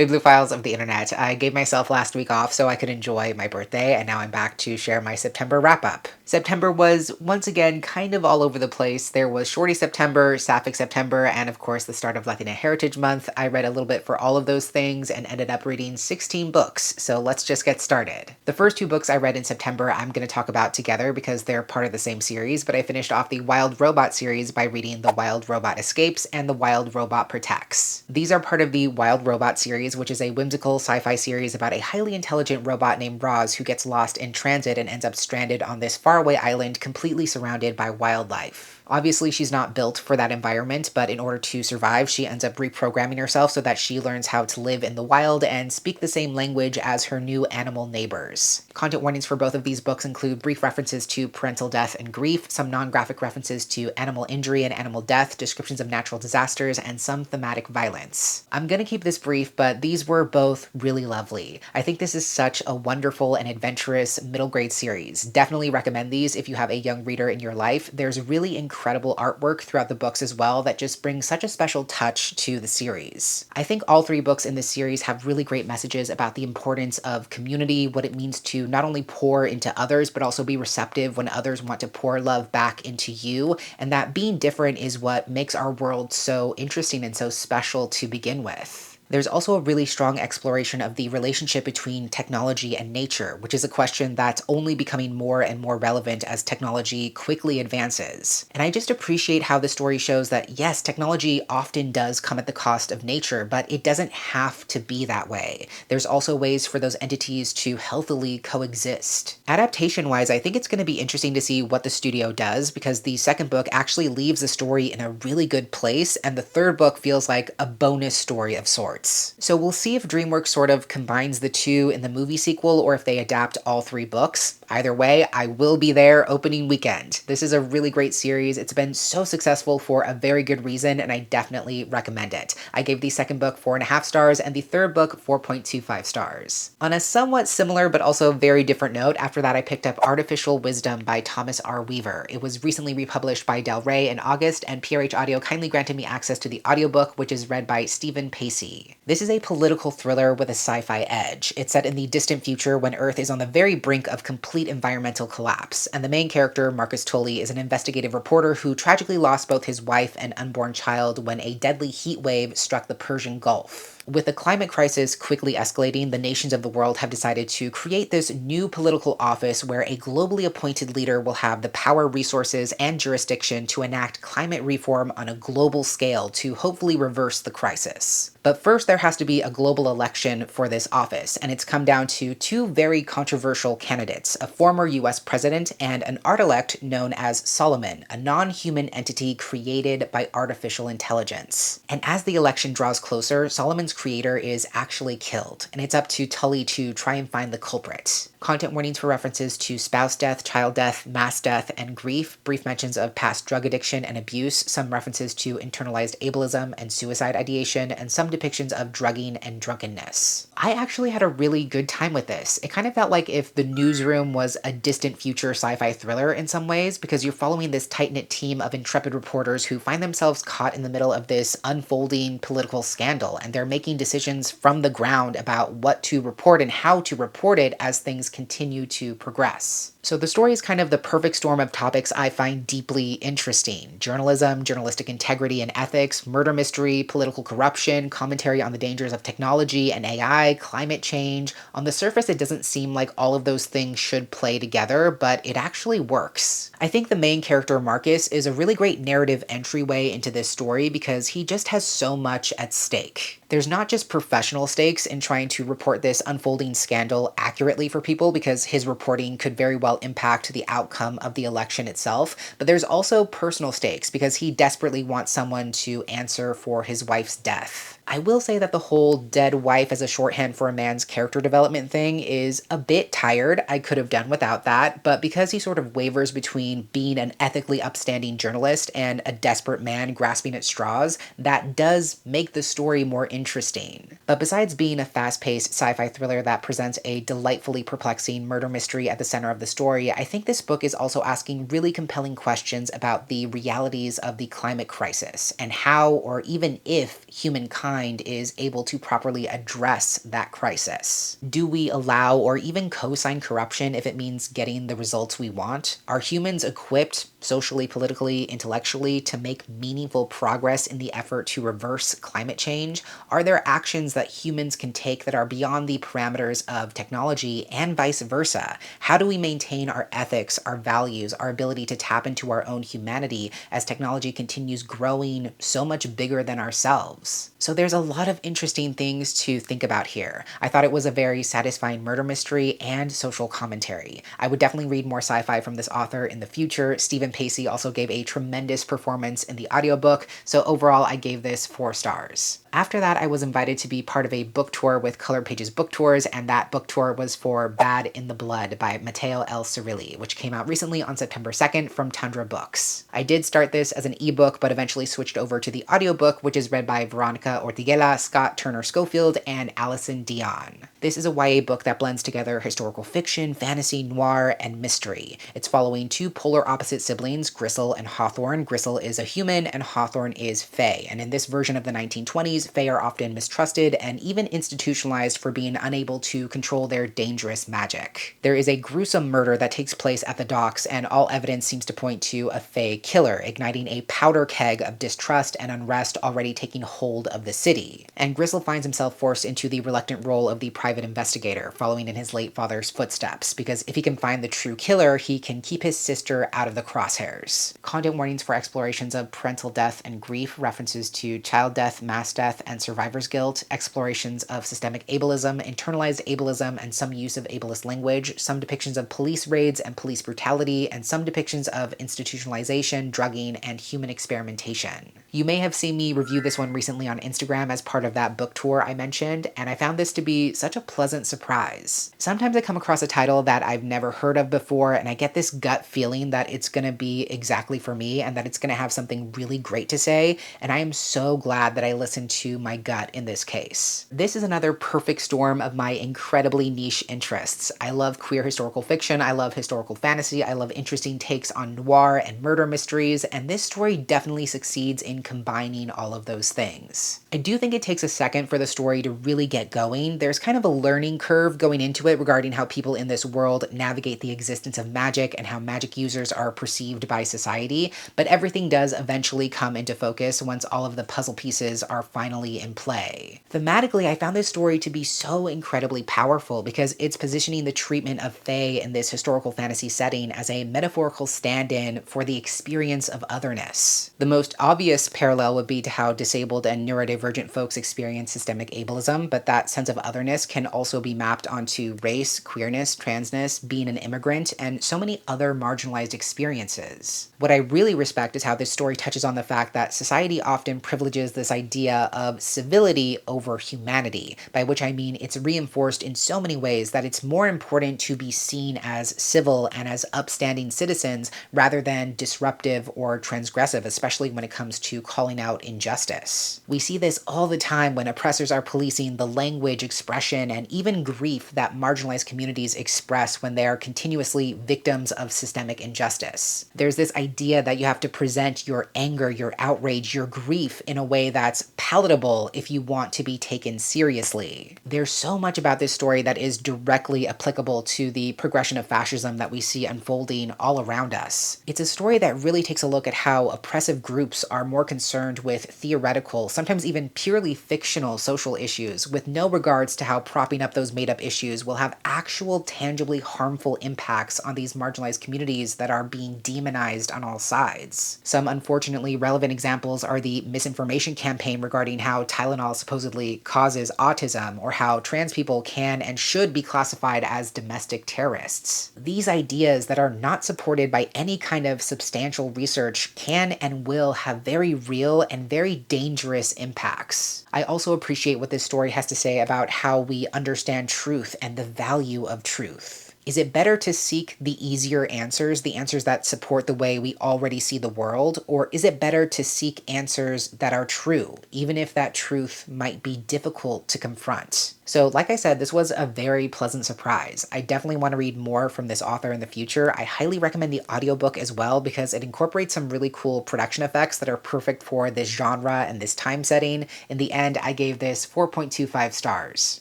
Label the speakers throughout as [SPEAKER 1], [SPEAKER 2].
[SPEAKER 1] Bibliophiles of the internet. I gave myself last week off so I could enjoy my birthday, and now I'm back to share my September wrap up. September was once again kind of all over the place. There was Shorty September, Sapphic September, and of course the start of Latina Heritage Month. I read a little bit for all of those things and ended up reading 16 books, so let's just get started. The first two books I read in September I'm going to talk about together because they're part of the same series, but I finished off the Wild Robot series by reading The Wild Robot Escapes and The Wild Robot Protects. These are part of the Wild Robot series, which is a whimsical sci-fi series about a highly intelligent robot named Roz who gets lost in transit and ends up stranded on this faraway island completely surrounded by wildlife. Obviously, she's not built for that environment, but in order to survive, she ends up reprogramming herself so that she learns how to live in the wild and speak the same language as her new animal neighbors. Content warnings for both of these books include brief references to parental death and grief, some non-graphic references to animal injury and animal death, descriptions of natural disasters, and some thematic violence. I'm gonna keep this brief, but these were both really lovely. I think this is such a wonderful and adventurous middle grade series. Definitely recommend these if you have a young reader in your life. There's really incredible artwork throughout the books as well that just brings such a special touch to the series. I think all three books in this series have really great messages about the importance of community, what it means to not only pour into others, but also be receptive when others want to pour love back into you, and that being different is what makes our world so interesting and so special to begin with. There's also a really strong exploration of the relationship between technology and nature, which is a question that's only becoming more and more relevant as technology quickly advances. And I just appreciate how the story shows that yes, technology often does come at the cost of nature, but it doesn't have to be that way. There's also ways for those entities to healthily coexist. Adaptation-wise, I think it's going to be interesting to see what the studio does, because the second book actually leaves the story in a really good place, and the third book feels like a bonus story of sorts. So we'll see if DreamWorks sort of combines the two in the movie sequel or if they adapt all three books. Either way, I will be there opening weekend. This is a really great series. It's been so successful for a very good reason, and I definitely recommend it. I gave the second book 4.5 stars and the third book 4.25 stars. On a somewhat similar but also very different note, after that I picked up Artificial Wisdom by Thomas R. Weaver. It was recently republished by Del Rey in August, and PRH Audio kindly granted me access to the audiobook, which is read by Stephen Pacey. This is a political thriller with a sci-fi edge. It's set in the distant future when Earth is on the very brink of complete environmental collapse, and the main character, Marcus Tully, is an investigative reporter who tragically lost both his wife and unborn child when a deadly heat wave struck the Persian Gulf. With the climate crisis quickly escalating, the nations of the world have decided to create this new political office where a globally appointed leader will have the power, resources, and jurisdiction to enact climate reform on a global scale to hopefully reverse the crisis. But first, there has to be a global election for this office, and it's come down to two very controversial candidates, a former US president and an art-elect known as Solomon, a non-human entity created by artificial intelligence. And as the election draws closer, Solomon's creator is actually killed, and it's up to Tully to try and find the culprit. Content warnings for references to spouse death, child death, mass death, and grief, brief mentions of past drug addiction and abuse, some references to internalized ableism and suicide ideation, and some depictions of drugging and drunkenness. I actually had a really good time with this. It kind of felt like if The Newsroom was a distant future sci-fi thriller in some ways, because you're following this tight-knit team of intrepid reporters who find themselves caught in the middle of this unfolding political scandal, and they're making decisions from the ground about what to report and how to report it as things continue to progress. So the story is kind of the perfect storm of topics I find deeply interesting. Journalism, journalistic integrity and ethics, murder mystery, political corruption, commentary on the dangers of technology and AI, climate change. On the surface, it doesn't seem like all of those things should play together, but it actually works. I think the main character, Marcus, is a really great narrative entryway into this story because he just has so much at stake. There's not just professional stakes in trying to report this unfolding scandal accurately for people, because his reporting could very well impact the outcome of the election itself, but there's also personal stakes because he desperately wants someone to answer for his wife's death. I will say that the whole dead wife as a shorthand for a man's character development thing is a bit tired. I could have done without that, but because he sort of wavers between being an ethically upstanding journalist and a desperate man grasping at straws, that does make the story more interesting. But besides being a fast-paced sci-fi thriller that presents a delightfully perplexing murder mystery at the center of the story, I think this book is also asking really compelling questions about the realities of the climate crisis and how, or even if, humankind mind is able to properly address that crisis? Do we allow or even co-sign corruption if it means getting the results we want? Are humans equipped socially, politically, intellectually to make meaningful progress in the effort to reverse climate change? Are there actions that humans can take that are beyond the parameters of technology and vice versa? How do we maintain our ethics, our values, our ability to tap into our own humanity as technology continues growing so much bigger than ourselves? So there's a lot of interesting things to think about here. I thought it was a very satisfying murder mystery and social commentary. I would definitely read more sci-fi from this author in the future. Stephen Pacey also gave a tremendous performance in the audiobook, so overall I gave this 4 stars. After that, I was invited to be part of a book tour with Colored Pages Book Tours, and that book tour was for Bad in the Blood by Matteo L. Cirilli, which came out recently on September 2nd from Tundra Books. I did start this as an ebook, but eventually switched over to the audiobook, which is read by Veronica Ortiguela, Scott Turner Schofield, and Allison Dion. This is a YA book that blends together historical fiction, fantasy, noir, and mystery. It's following 2 polar opposite siblings, Grisel and Hawthorne. Grisel is a human and Hawthorne is fae, and in this version of the 1920s, fae are often mistrusted and even institutionalized for being unable to control their dangerous magic. There is a gruesome murder that takes place at the docks, and all evidence seems to point to a fae killer, igniting a powder keg of distrust and unrest already taking hold of the city. And Grisel finds himself forced into the reluctant role of the private investigator, following in his late father's footsteps, because if he can find the true killer, he can keep his sister out of the crosshairs. Content warnings for explorations of parental death and grief, references to child death, mass death, and survivor's guilt, explorations of systemic ableism, internalized ableism, and some use of ableist language, some depictions of police raids and police brutality, and some depictions of institutionalization, drugging, and human experimentation. You may have seen me review this one recently on Instagram as part of that book tour I mentioned, and I found this to be such a pleasant surprise. Sometimes I come across a title that I've never heard of before, and I get this gut feeling that it's gonna be exactly for me and that it's gonna have something really great to say, and I am so glad that I listened to my gut in this case. This is another perfect storm of my incredibly niche interests. I love queer historical fiction, I love historical fantasy, I love interesting takes on noir and murder mysteries, and this story definitely succeeds in combining all of those things. I do think it takes a second for the story to really get going. There's kind of a learning curve going into it regarding how people in this world navigate the existence of magic and how magic users are perceived by society, but everything does eventually come into focus once all of the puzzle pieces are finally in play. Thematically, I found this story to be so incredibly powerful because it's positioning the treatment of fae in this historical fantasy setting as a metaphorical stand-in for the experience of otherness. The most obvious parallel would be to how disabled and neurodivergent folks experience systemic ableism, but that sense of otherness can also be mapped onto race, queerness, transness, being an immigrant, and so many other marginalized experiences. What I really respect is how this story touches on the fact that society often privileges this idea of civility over humanity, by which I mean it's reinforced in so many ways that it's more important to be seen as civil and as upstanding citizens rather than disruptive or transgressive, especially when it comes to calling out injustice. We see this all the time when oppressors are policing the language, expression, and even grief that marginalized communities express when they are continuously victims of systemic injustice. There's this idea that you have to present your anger, your outrage, your grief in a way that's palatable if you want to be taken seriously. There's so much about this story that is directly applicable to the progression of fascism that we see unfolding all around us. It's a story that really takes a look at how oppressive groups are more concerned with theoretical, sometimes even purely fictional social issues, with no regards to how propping up those made-up issues will have actual, tangibly harmful impacts on these marginalized communities that are being demonized on all sides. Some unfortunately relevant examples are the misinformation campaign regarding how Tylenol supposedly causes autism, or how trans people can and should be classified as domestic terrorists. These ideas that are not supported by any kind of substantial research can and will have very real and very dangerous impacts. I also appreciate what this story has to say about how we understand truth and the value of truth. Is it better to seek the easier answers, the answers that support the way we already see the world, or is it better to seek answers that are true, even if that truth might be difficult to confront? So, like I said, this was a very pleasant surprise. I definitely want to read more from this author in the future. I highly recommend the audiobook as well because it incorporates some really cool production effects that are perfect for this genre and this time setting. In the end, I gave this 4.25 stars.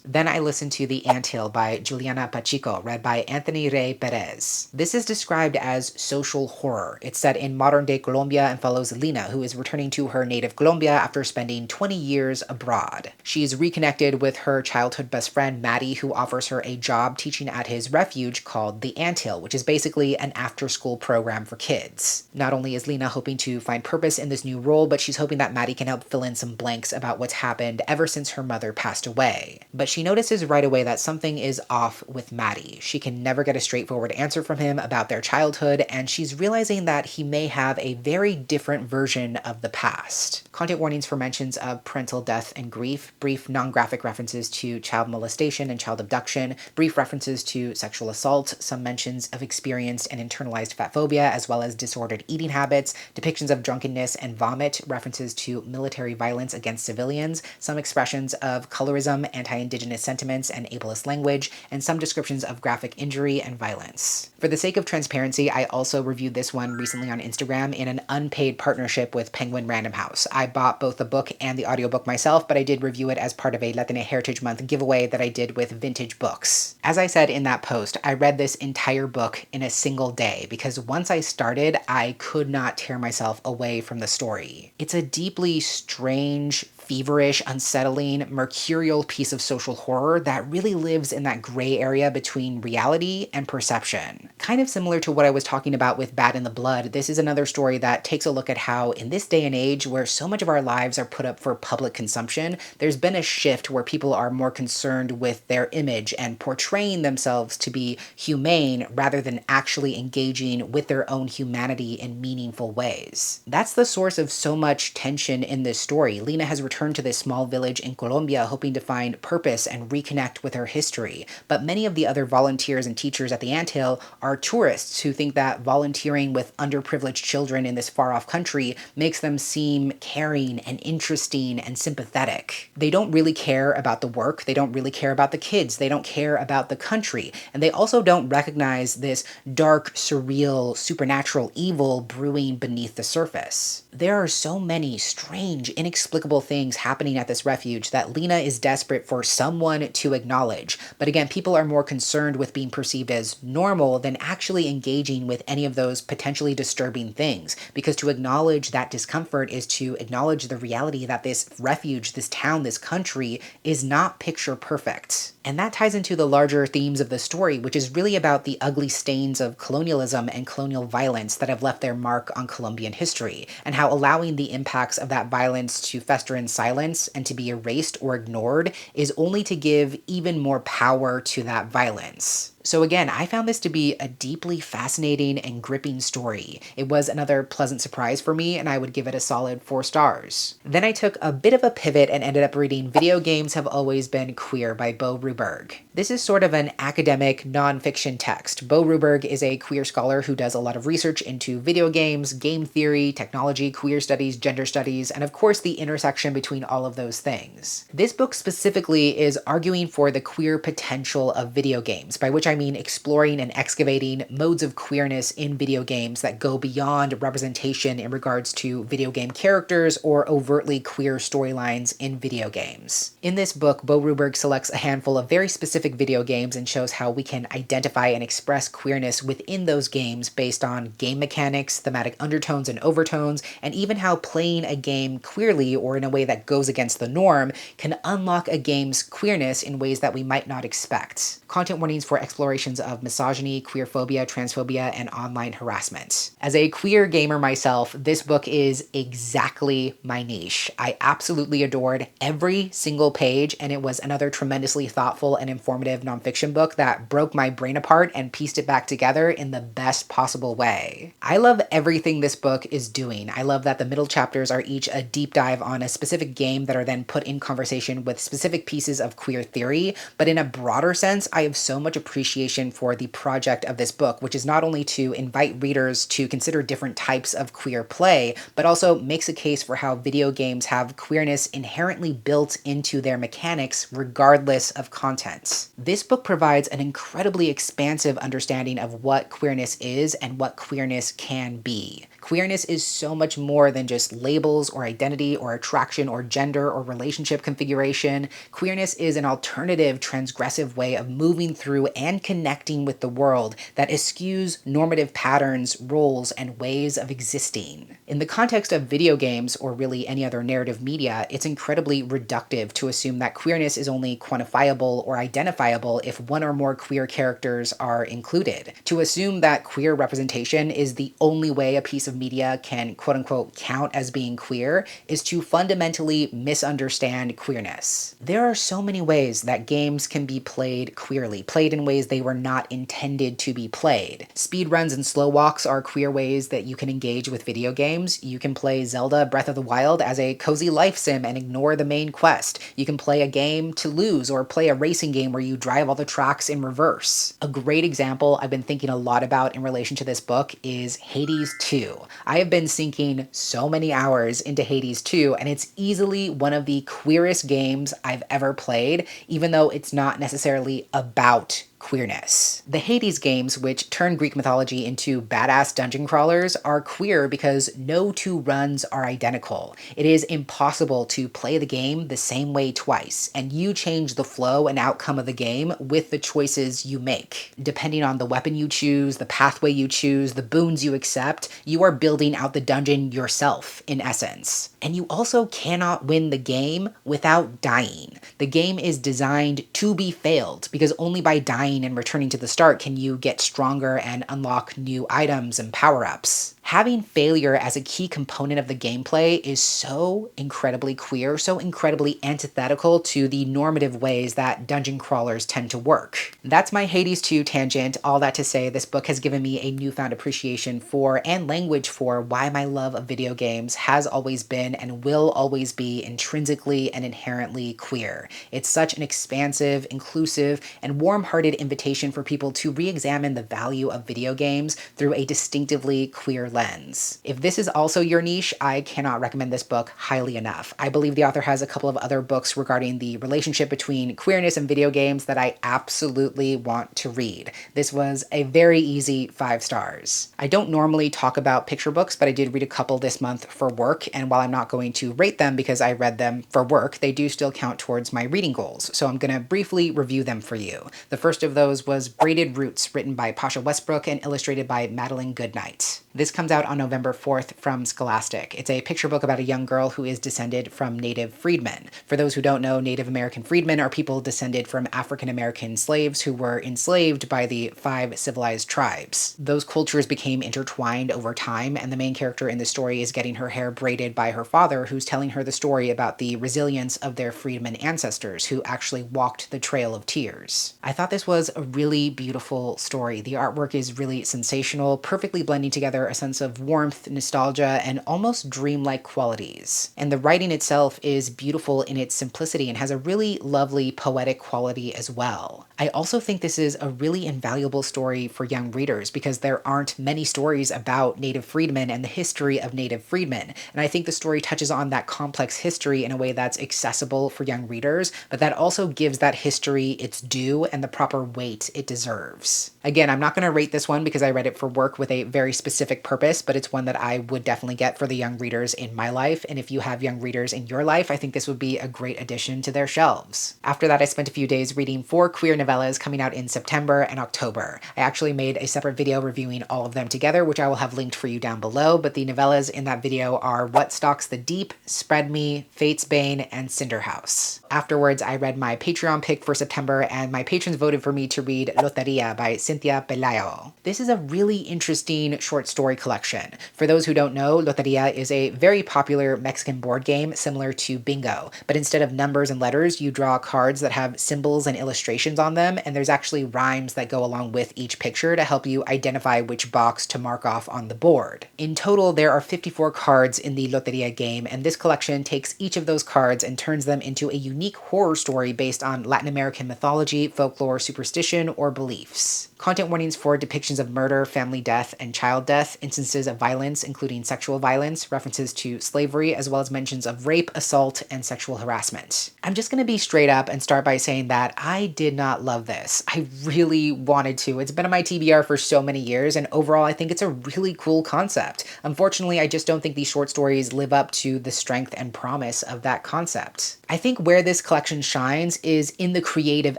[SPEAKER 1] Then I listened to The Anthill by Juliana Pacheco, read by Anthony Rey Perez. This is described as social horror. It's set in modern-day Colombia and follows Lina, who is returning to her native Colombia after spending 20 years abroad. She's reconnected with her childhood best friend, Maddie, who offers her a job teaching at his refuge called The Anthill, which is basically an after-school program for kids. Not only is Lina hoping to find purpose in this new role, but she's hoping that Maddie can help fill in some blanks about what's happened ever since her mother passed away. But she notices right away that something is off with Maddie. She can never get a straightforward answer from him about their childhood, and she's realizing that he may have a very different version of the past. Content warnings for mentions of parental death and grief, brief non-graphic references to child molestation and child abduction, brief references to sexual assault, some mentions of experienced and internalized fat phobia, as well as disordered eating habits, depictions of drunkenness and vomit, references to military violence against civilians, some expressions of colorism, anti-indigenous sentiments, and ableist language, and some descriptions of graphic injury and violence. For the sake of transparency, I also reviewed this one recently on Instagram in an unpaid partnership with Penguin Random House. I bought both the book and the audiobook myself, but I did review it as part of a Latina Heritage Month giveaway that I did with Vintage Books. As I said in that post, I read this entire book in a single day because once I started, I could not tear myself away from the story. It's a deeply strange, feverish, unsettling, mercurial piece of social horror that really lives in that gray area between reality and perception. Kind of similar to what I was talking about with Bad in the Blood, this is another story that takes a look at how in this day and age where so much of our lives are put up for public consumption, there's been a shift where people are more concerned with their image and portraying themselves to be humane rather than actually engaging with their own humanity in meaningful ways. That's the source of so much tension in this story. Lina has returned to this small village in Colombia hoping to find purpose and reconnect with her history, but many of the other volunteers and teachers at the Anthill are tourists who think that volunteering with underprivileged children in this far-off country makes them seem caring and interesting and sympathetic. They don't really care about the work, they don't really care about the kids, they don't care about the country, and they also don't recognize this dark, surreal, supernatural evil brewing beneath the surface. There are so many strange, inexplicable things happening at this refuge that Lina is desperate for someone to acknowledge. But again, people are more concerned with being perceived as normal than actually engaging with any of those potentially disturbing things. Because to acknowledge that discomfort is to acknowledge the reality that this refuge, this town, this country is not picture perfect. And that ties into the larger themes of the story, which is really about the ugly stains of colonialism and colonial violence that have left their mark on Colombian history, and how allowing the impacts of that violence to fester in silence and to be erased or ignored is only to give even more power to that violence. So again, I found this to be a deeply fascinating and gripping story. It was another pleasant surprise for me, and I would give it a solid 4 stars. Then I took a bit of a pivot and ended up reading Video Games Have Always Been Queer by Bo Ruberg. This is sort of an academic nonfiction text. Bo Ruberg is a queer scholar who does a lot of research into video games, game theory, technology, queer studies, gender studies, and of course the intersection between all of those things. This book specifically is arguing for the queer potential of video games, by which I mean exploring and excavating modes of queerness in video games that go beyond representation in regards to video game characters or overtly queer storylines in video games. In this book, Bo Ruberg selects a handful of very specific video games and shows how we can identify and express queerness within those games based on game mechanics, thematic undertones and overtones, and even how playing a game queerly or in a way that goes against the norm can unlock a game's queerness in ways that we might not expect. Content warnings for explorations of misogyny, queerphobia, transphobia, and online harassment. As a queer gamer myself, this book is exactly my niche. I absolutely adored every single page, and it was another tremendously thoughtful and informative nonfiction book that broke my brain apart and pieced it back together in the best possible way. I love everything this book is doing. I love that the middle chapters are each a deep dive on a specific game that are then put in conversation with specific pieces of queer theory, but in a broader sense, I have so much appreciation appreciation for the project of this book, which is not only to invite readers to consider different types of queer play, but also makes a case for how video games have queerness inherently built into their mechanics regardless of content. This book provides an incredibly expansive understanding of what queerness is and what queerness can be. Queerness is so much more than just labels or identity or attraction or gender or relationship configuration. Queerness is an alternative, transgressive way of moving through and connecting with the world that eschews normative patterns, roles, and ways of existing. In the context of video games, or really any other narrative media, it's incredibly reductive to assume that queerness is only quantifiable or identifiable if one or more queer characters are included. To assume that queer representation is the only way a piece of media can quote-unquote count as being queer is to fundamentally misunderstand queerness. There are so many ways that games can be played queerly, played in ways they were not intended to be played. Speedruns and slow walks are queer ways that you can engage with video games. You can play Zelda Breath of the Wild as a cozy life sim and ignore the main quest. You can play a game to lose or play a racing game where you drive all the tracks in reverse. A great example I've been thinking a lot about in relation to this book is Hades 2. I have been sinking so many hours into Hades 2, and it's easily one of the queerest games I've ever played, even though it's not necessarily about queerness. The Hades games, which turn Greek mythology into badass dungeon crawlers, are queer because no two runs are identical. It is impossible to play the game the same way twice, and you change the flow and outcome of the game with the choices you make. Depending on the weapon you choose, the pathway you choose, the boons you accept, you are building out the dungeon yourself, in essence. And you also cannot win the game without dying. The game is designed to be failed, because only by dying and returning to the start can you get stronger and unlock new items and power-ups. Having failure as a key component of the gameplay is so incredibly queer, so incredibly antithetical to the normative ways that dungeon crawlers tend to work. That's my Hades 2 tangent. All that to say, this book has given me a newfound appreciation for and language for why my love of video games has always been and will always be intrinsically and inherently queer. It's such an expansive, inclusive, and warm-hearted invitation for people to re-examine the value of video games through a distinctively queer lens. If this is also your niche, I cannot recommend this book highly enough. I believe the author has a couple of other books regarding the relationship between queerness and video games that I absolutely want to read. This was a very easy 5 stars. I don't normally talk about picture books, but I did read a couple this month for work, and while I'm not going to rate them because I read them for work, they do still count towards my reading goals, so I'm going to briefly review them for you. The first of those was Braided Roots, written by Pasha Westbrook and illustrated by Madeline Goodnight. This comes out on November 4th from Scholastic. It's a picture book about a young girl who is descended from native freedmen. For those who don't know, Native American freedmen are people descended from African American slaves who were enslaved by the 5 civilized tribes. Those cultures became intertwined over time, and the main character in the story is getting her hair braided by her father, who's telling her the story about the resilience of their freedmen ancestors who actually walked the Trail of Tears. I thought this was a really beautiful story. The artwork is really sensational, perfectly blending together a sense of warmth, nostalgia, and almost dreamlike qualities. And the writing itself is beautiful in its simplicity and has a really lovely poetic quality as well. I also think this is a really invaluable story for young readers because there aren't many stories about Native freedmen and the history of Native freedmen. And I think the story touches on that complex history in a way that's accessible for young readers, but that also gives that history its due and the proper weight it deserves. Again, I'm not going to rate this one because I read it for work with a very specific purpose, but it's one that I would definitely get for the young readers in my life. And if you have young readers in your life, I think this would be a great addition to their shelves. After that, I spent a few days reading 4 queer novellas coming out in September and October. I actually made a separate video reviewing all of them together, which I will have linked for you down below, but the novellas in that video are What Stalks the Deep, Spread Me, Fate's Bane, and Cinderhouse. Afterwards, I read my Patreon pick for September, and my patrons voted for me to read Loteria by Cynthia Pelayo. This is a really interesting short story collection. For those who don't know, Loteria is a very popular Mexican board game similar to Bingo, but instead of numbers and letters, you draw cards that have symbols and illustrations on them, and there's actually rhymes that go along with each picture to help you identify which box to mark off on the board. In total, there are 54 cards in the Loteria game, and this collection takes each of those cards and turns them into a unique horror story based on Latin American mythology, folklore, superstition, superstition or beliefs. Content warnings for depictions of murder, family death, and child death, instances of violence, including sexual violence, references to slavery, as well as mentions of rape, assault, and sexual harassment. I'm just going to be straight up and start by saying that I did not love this. I really wanted to. It's been on my TBR for so many years, and overall I think it's a really cool concept. Unfortunately, I just don't think these short stories live up to the strength and promise of that concept. I think where this collection shines is in the creative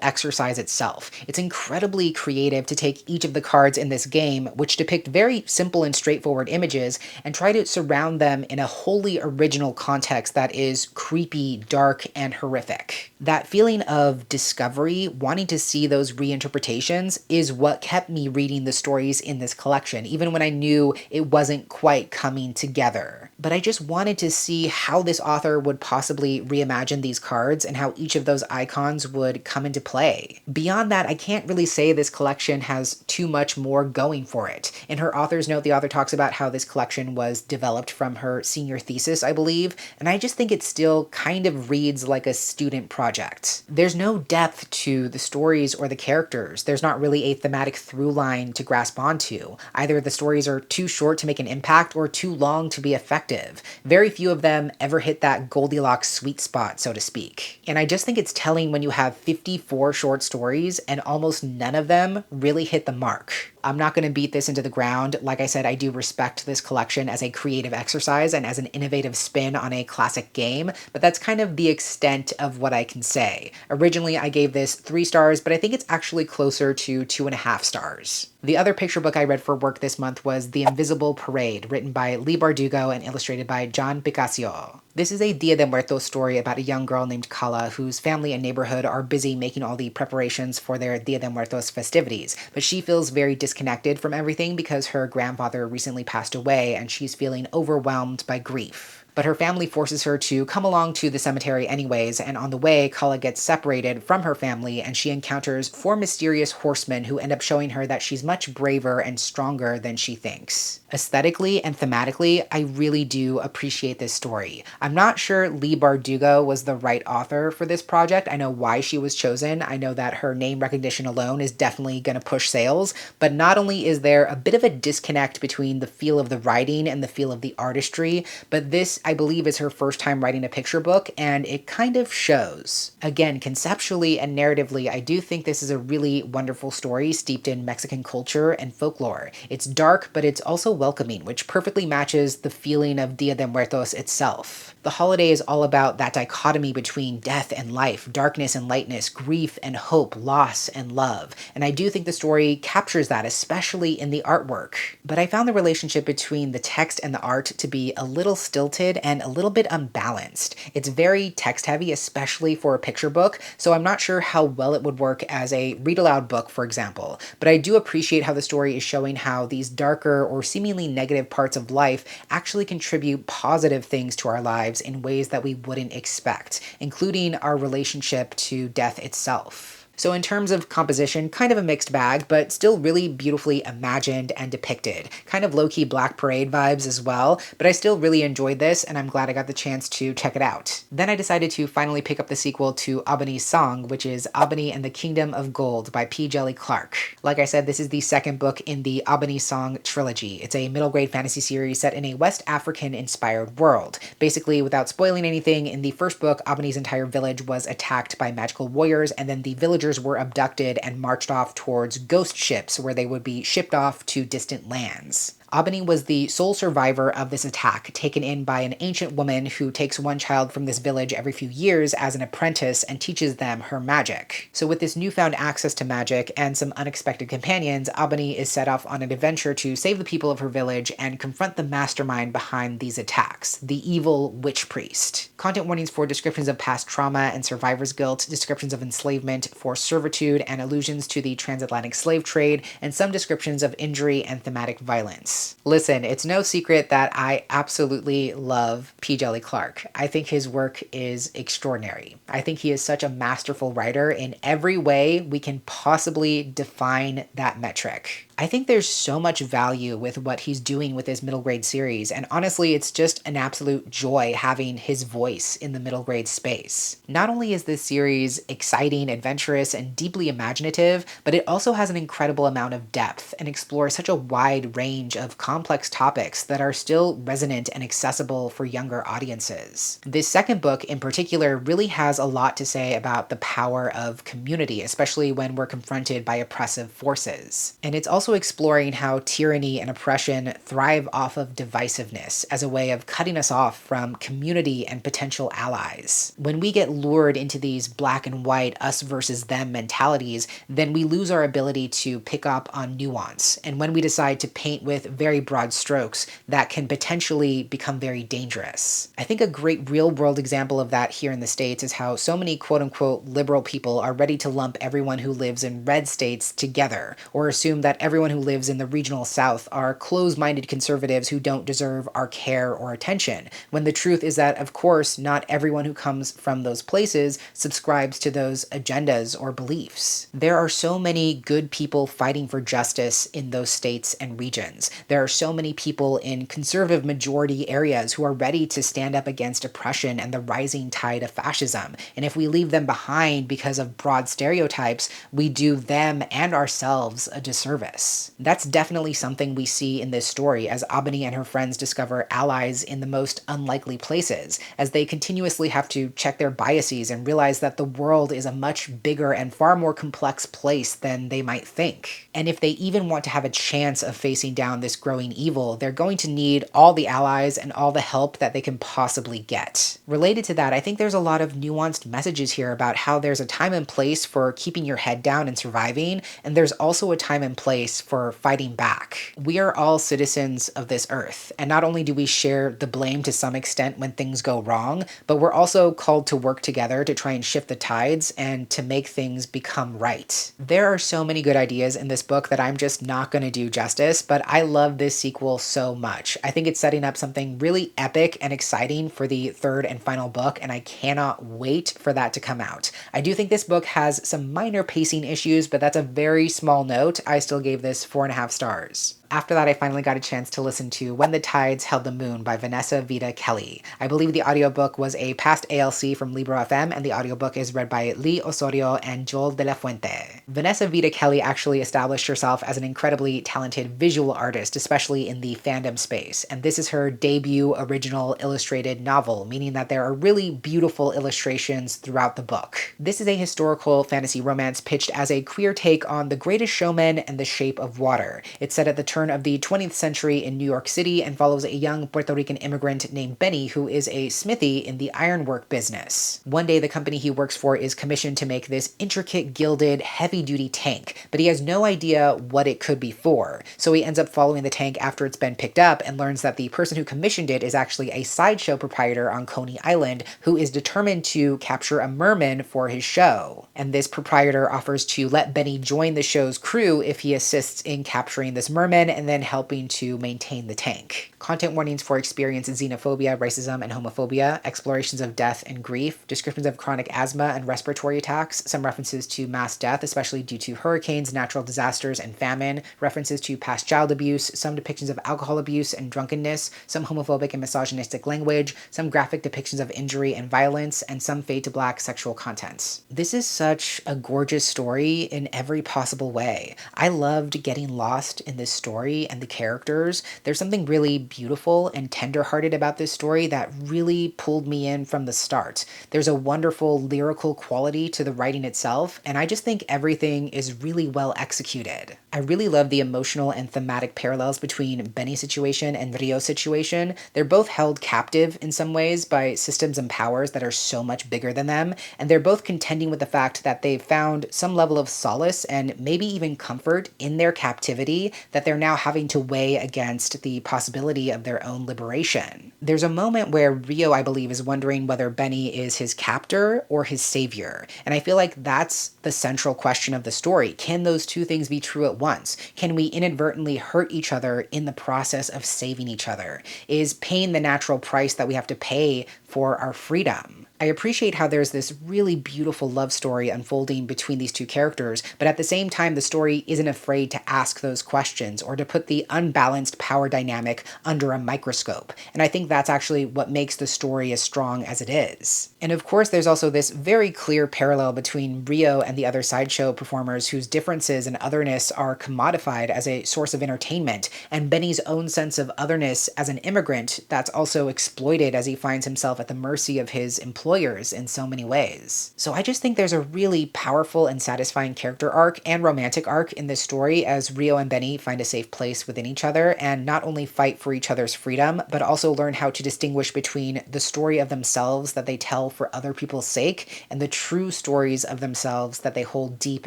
[SPEAKER 1] exercise itself. It's incredibly creative to take each of the cards in this game, which depict very simple and straightforward images, and try to surround them in a wholly original context that is creepy, dark, and horrific. That feeling of discovery, wanting to see those reinterpretations, is what kept me reading the stories in this collection, even when I knew it wasn't quite coming together. But I just wanted to see how this author would possibly reimagine these cards and how each of those icons would come into play. Beyond that, I can't really say this collection has too much more going for it. In her author's note, the author talks about how this collection was developed from her senior thesis, I believe, and I just think it still kind of reads like a student project. There's no depth to the stories or the characters. There's not really a thematic through line to grasp onto. Either the stories are too short to make an impact or too long to be effective. Very few of them ever hit that Goldilocks sweet spot, so to speak. And I just think it's telling when you have 54 short stories and almost none of them really hit the mark. I'm not going to beat this into the ground. Like I said, I do respect this collection as a creative exercise and as an innovative spin on a classic game, but that's kind of the extent of what I can say. Originally, I gave this 3 stars, but I think it's actually closer to 2.5 stars. The other picture book I read for work this month was The Invisible Parade, written by Leigh Bardugo and illustrated by John Picasio. This is a Dia de Muertos story about a young girl named Kala whose family and neighborhood are busy making all the preparations for their Dia de Muertos festivities, but she feels very disconnected from everything because her grandfather recently passed away and she's feeling overwhelmed by grief. But her family forces her to come along to the cemetery anyways, and on the way, Kala gets separated from her family and she encounters 4 mysterious horsemen who end up showing her that she's much braver and stronger than she thinks. Aesthetically and thematically, I really do appreciate this story. I'm not sure Leigh Bardugo was the right author for this project. I know why she was chosen. I know that her name recognition alone is definitely going to push sales, but not only is there a bit of a disconnect between the feel of the writing and the feel of the artistry, but this, I believe, is her first time writing a picture book, and it kind of shows. Again, conceptually and narratively, I do think this is a really wonderful story steeped in Mexican culture and folklore. It's dark, but it's also welcoming, which perfectly matches the feeling of Dia de Muertos itself. The holiday is all about that dichotomy between death and life, darkness and lightness, grief and hope, loss and love. And I do think the story captures that, especially in the artwork. But I found the relationship between the text and the art to be a little stilted and a little bit unbalanced. It's very text heavy, especially for a picture book, so I'm not sure how well it would work as a read-aloud book, for example. But I do appreciate how the story is showing how these darker or seemingly negative parts of life actually contribute positive things to our lives in ways that we wouldn't expect, including our relationship to death itself. So in terms of composition, kind of a mixed bag, but still really beautifully imagined and depicted. Kind of low-key Black Parade vibes as well, but I still really enjoyed this, and I'm glad I got the chance to check it out. Then I decided to finally pick up the sequel to Ebony's Song, which is Ebony and the Kingdom of Gold by P. Djeli Clark. Like I said, this is the second book in the Ebony's Song trilogy. It's a middle-grade fantasy series set in a West African-inspired world. Basically, without spoiling anything, in the first book, Ebony's entire village was attacked by magical warriors, and then the villagers were abducted and marched off towards ghost ships where they would be shipped off to distant lands. Ebony was the sole survivor of this attack, taken in by an ancient woman who takes one child from this village every few years as an apprentice and teaches them her magic. So with this newfound access to magic and some unexpected companions, Ebony is set off on an adventure to save the people of her village and confront the mastermind behind these attacks, the evil witch priest. Content warnings for descriptions of past trauma and survivor's guilt, descriptions of enslavement, forced servitude, and allusions to the transatlantic slave trade, and some descriptions of injury and thematic violence. Listen, it's no secret that I absolutely love P. Djeli Clark. I think his work is extraordinary. I think he is such a masterful writer in every way we can possibly define that metric. I think there's so much value with what he's doing with his middle grade series, and honestly, it's just an absolute joy having his voice in the middle grade space. Not only is this series exciting, adventurous, and deeply imaginative, but it also has an incredible amount of depth and explores such a wide range of complex topics that are still resonant and accessible for younger audiences. This second book, in particular, really has a lot to say about the power of community, especially when we're confronted by oppressive forces. And it's also exploring how tyranny and oppression thrive off of divisiveness as a way of cutting us off from community and potential allies. When we get lured into these black and white, us versus them mentalities, then we lose our ability to pick up on nuance. And when we decide to paint with very broad strokes, that can potentially become very dangerous. I think a great real world example of that here in the States is how so many quote unquote liberal people are ready to lump everyone who lives in red states together, or assume that everyone who lives in the regional South are closed-minded conservatives who don't deserve our care or attention, when the truth is that, of course, not everyone who comes from those places subscribes to those agendas or beliefs. There are so many good people fighting for justice in those states and regions. There are so many people in conservative majority areas who are ready to stand up against oppression and the rising tide of fascism. And if we leave them behind because of broad stereotypes, we do them and ourselves a disservice. That's definitely something we see in this story as Abani and her friends discover allies in the most unlikely places, as they continuously have to check their biases and realize that the world is a much bigger and far more complex place than they might think. And if they even want to have a chance of facing down this growing evil, they're going to need all the allies and all the help that they can possibly get. Related to that, I think there's a lot of nuanced messages here about how there's a time and place for keeping your head down and surviving, and there's also a time and place for fighting back. We are all citizens of this earth, and not only do we share the blame to some extent when things go wrong, but we're also called to work together to try and shift the tides and to make things become right. There are so many good ideas in this book that I'm just not going to do justice, but I love this sequel so much. I think it's setting up something really epic and exciting for the third and final book, and I cannot wait for that to come out. I do think this book has some minor pacing issues, but that's a very small note. I still gave this 4.5 stars. After that, I finally got a chance to listen to When the Tides Held the Moon by Vanessa Vida Kelly. I believe the audiobook was a past ALC from Libro FM, and the audiobook is read by Lee Osorio and Joel de la Fuente. Vanessa Vida Kelly actually established herself as an incredibly talented visual artist, especially in the fandom space, and this is her debut original illustrated novel, meaning that there are really beautiful illustrations throughout the book. This is a historical fantasy romance pitched as a queer take on The Greatest Showman and The Shape of Water. It's set at the turn of the 20th century in New York City and follows a young Puerto Rican immigrant named Benny who is a smithy in the ironwork business. One day the company he works for is commissioned to make this intricate gilded heavy-duty tank, but he has no idea what it could be for. So he ends up following the tank after it's been picked up and learns that the person who commissioned it is actually a sideshow proprietor on Coney Island who is determined to capture a merman for his show. And this proprietor offers to let Benny join the show's crew if he assists in capturing this merman and then helping to maintain the tank. Content warnings for experience xenophobia, racism, and homophobia, explorations of death and grief, descriptions of chronic asthma and respiratory attacks, some references to mass death, especially due to hurricanes, natural disasters, and famine, references to past child abuse, some depictions of alcohol abuse and drunkenness, some homophobic and misogynistic language, some graphic depictions of injury and violence, and some fade to black sexual contents. This is such a gorgeous story in every possible way. I loved getting lost in this story and the characters. There's something really beautiful and tender-hearted about this story that really pulled me in from the start. There's a wonderful lyrical quality to the writing itself, and I just think everything is really well executed. I really love the emotional and thematic parallels between Benny's situation and Rio's situation. They're both held captive in some ways by systems and powers that are so much bigger than them, and they're both contending with the fact that they've found some level of solace and maybe even comfort in their captivity that they're now having to weigh against the possibility of their own liberation. There's a moment where Rio, I believe, is wondering whether Benny is his captor or his savior, and I feel like that's the central question of the story. Can those two things be true at once? Can we inadvertently hurt each other in the process of saving each other? Is pain the natural price that we have to pay for our freedom? I appreciate how there's this really beautiful love story unfolding between these two characters, but at the same time, the story isn't afraid to ask those questions or to put the unbalanced power dynamic under a microscope. And I think that's actually what makes the story as strong as it is. And of course, there's also this very clear parallel between Rio and the other sideshow performers whose differences and otherness are commodified as a source of entertainment, and Benny's own sense of otherness as an immigrant that's also exploited as he finds himself at the mercy of his employers in so many ways. So I just think there's a really powerful and satisfying character arc and romantic arc in this story as Rio and Benny find a safe place within each other and not only fight for each other's freedom, but also learn how to distinguish between the story of themselves that they tell for other people's sake and the true stories of themselves that they hold deep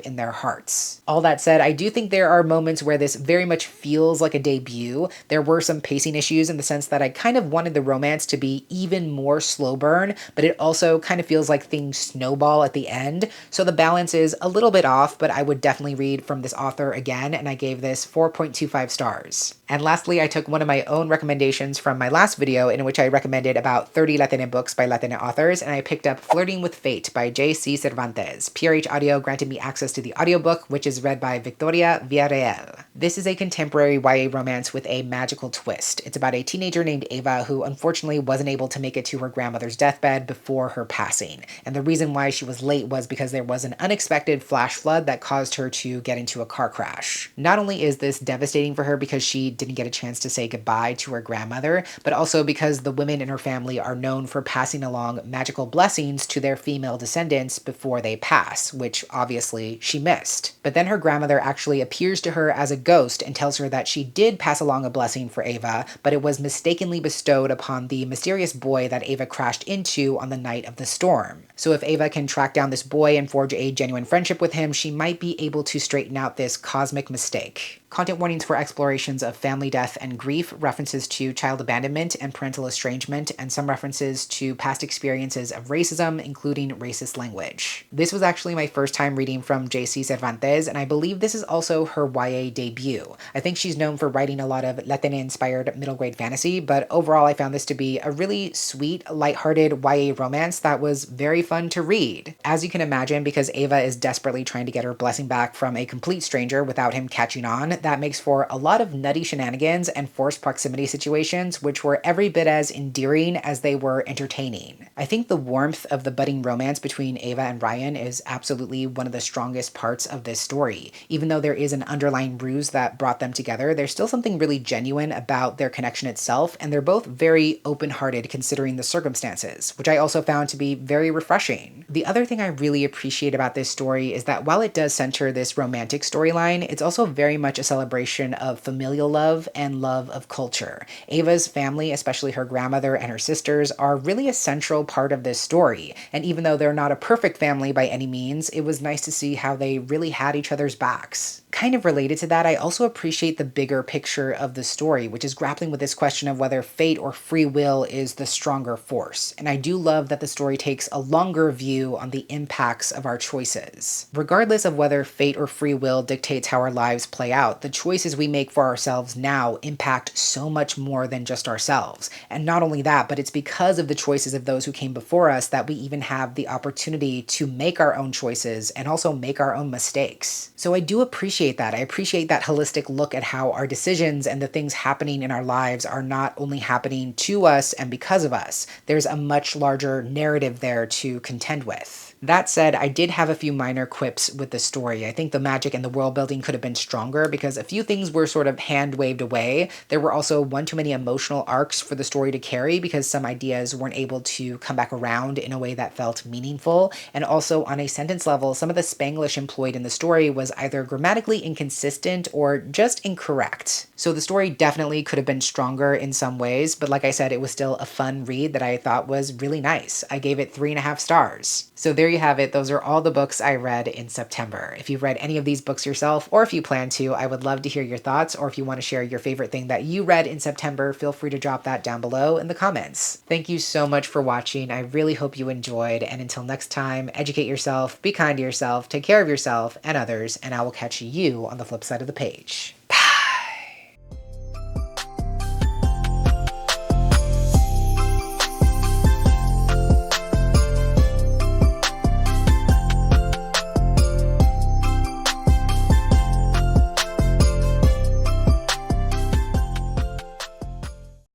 [SPEAKER 1] in their hearts. All that said, I do think there are moments where this very much feels like a debut. There were some pacing issues in the sense that I kind of wanted the romance to be even more slow burn, but it also kind of feels like things snowball at the end. So the balance is a little bit off, but I would definitely read from this author again, and I gave this 4.25 stars. And lastly, I took one of my own recommendations from my last video in which I recommended about 30 Latina books by Latina authors, and I picked up Flirting with Fate by J.C. Cervantes. PRH Audio granted me access to the audiobook, which is read by Victoria Villarreal. This is a contemporary YA romance with a magical twist. It's about a teenager named Ava who unfortunately wasn't able to make it to her grandmother's deathbed before her passing. And the reason why she was late was because there was an unexpected flash flood that caused her to get into a car crash. Not only is this devastating for her because she didn't get a chance to say goodbye to her grandmother, but also because the women in her family are known for passing along magical blessings to their female descendants before they pass, which obviously she missed. But then her grandmother actually appears to her as a ghost and tells her that she did pass along a blessing for Ava, but it was mistakenly bestowed upon the mysterious boy that Ava crashed into on the night of the storm. So if Ava can track down this boy and forge a genuine friendship with him, she might be able to straighten out this cosmic mistake. Content warnings for explorations of family death and grief, references to child abandonment and parental estrangement, and some references to past experiences of racism, including racist language. This was actually my first time reading from J.C. Cervantes, and I believe this is also her YA debut. I think she's known for writing a lot of Latina-inspired middle grade fantasy, but overall I found this to be a really sweet, lighthearted YA romance that was very fun to read. As you can imagine, because Ava is desperately trying to get her blessing back from a complete stranger without him catching on, that makes for a lot of nutty shenanigans and forced proximity situations, which were every bit as endearing as they were entertaining. I think the warmth of the budding romance between Ava and Ryan is absolutely one of the strongest parts of this story. Even though there is an underlying ruse that brought them together, there's still something really genuine about their connection itself, and they're both very open-hearted considering the circumstances, which I also found to be very refreshing. The other thing I really appreciate about this story is that while it does center this romantic storyline, it's also very much a celebration of familial love and love of culture. Ava's family, especially her grandmother and her sisters, are really a central part of this story, and even though they're not a perfect family by any means, it was nice to see how they really had each other's backs. Kind of related to that, I also appreciate the bigger picture of the story, which is grappling with this question of whether fate or free will is the stronger force. And I do love that the story takes a longer view on the impacts of our choices. Regardless of whether fate or free will dictates how our lives play out, the choices we make for ourselves now impact so much more than just ourselves. And not only that, but it's because of the choices of those who came before us that we even have the opportunity to make our own choices and also make our own mistakes. So I do appreciate that. I appreciate that holistic look at how our decisions and the things happening in our lives are not only happening to us and because of us. There's a much larger narrative there to contend with. That said, I did have a few minor quips with the story. I think the magic and the world building could have been stronger because a few things were sort of hand-waved away. There were also one too many emotional arcs for the story to carry because some ideas weren't able to come back around in a way that felt meaningful. And also on a sentence level, some of the Spanglish employed in the story was either grammatically inconsistent or just incorrect. So the story definitely could have been stronger in some ways, but like I said, it was still a fun read that I thought was really nice. I gave it 3.5 stars. So there you have it. Those are all the books I read in September. If you've read any of these books yourself, or if you plan to, I would love to hear your thoughts, or if you want to share your favorite thing that you read in September, feel free to drop that down below in the comments. Thank you so much for watching. I really hope you enjoyed, and until next time, educate yourself, be kind to yourself, take care of yourself and others, and I will catch you on the flip side of the page.